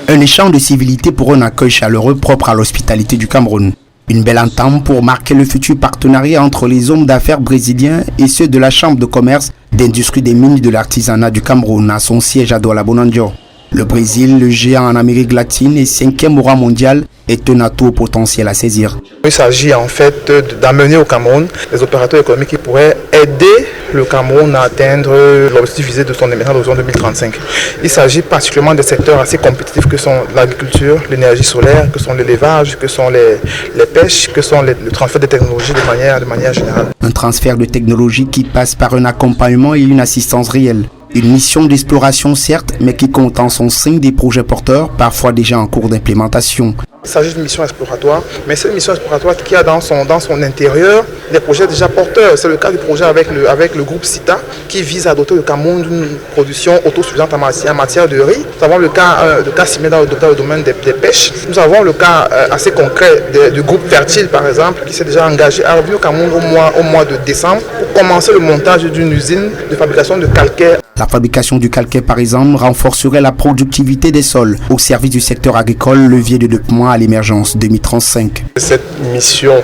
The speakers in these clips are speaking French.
Un échange de civilité pour un accueil chaleureux propre à l'hospitalité du Cameroun. Une belle entente pour marquer le futur partenariat entre les hommes d'affaires brésiliens et ceux de la Chambre de commerce, d'industrie des mines et de l'artisanat du Cameroun à son siège à Douala Bonandio. Le Brésil, le géant en Amérique latine et 5e au rang mondial, est un atout au potentiel à saisir. Il s'agit en fait d'amener au Cameroun les opérateurs économiques qui pourraient aider le Cameroun à atteindre l'objectif visé de son émergence d'horizon 2035. Il s'agit particulièrement des secteurs assez compétitifs que sont l'agriculture, l'énergie solaire, que sont l'élevage, que sont les pêches, que sont le transfert de technologies de manière générale. Un transfert de technologie qui passe par un accompagnement et une assistance réelle. Une mission d'exploration certes, mais qui compte en son sein des projets porteurs, parfois déjà en cours d'implémentation. Il s'agit d'une mission exploratoire, mais c'est une mission exploratoire qui a dans son intérieur des projets déjà porteurs. C'est le cas du projet avec le groupe CITA qui vise à doter le Cameroun d'une production autosuffisante en matière de riz. Nous avons le cas similaire dans le domaine des pêches. Nous avons le cas assez concret du groupe Fertile par exemple qui s'est déjà engagé à revenir au Cameroun au mois de décembre pour commencer le montage d'une usine de fabrication de calcaire. La fabrication du calcaire, par exemple, renforcerait la productivité des sols au service du secteur agricole, levier de développement à l'émergence 2035. Cette mission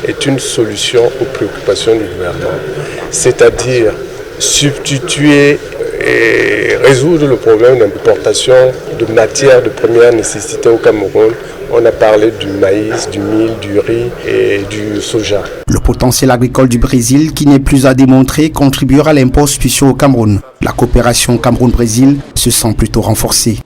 est une solution aux préoccupations du gouvernement, c'est-à-dire substituer et résoudre le problème d'importation de matières de première nécessité au Cameroun. On a parlé du maïs, du mil, du riz et du soja. Le potentiel agricole du Brésil, qui n'est plus à démontrer, contribuera à l'import spécial au Cameroun. La coopération Cameroun-Brésil se sent plutôt renforcée.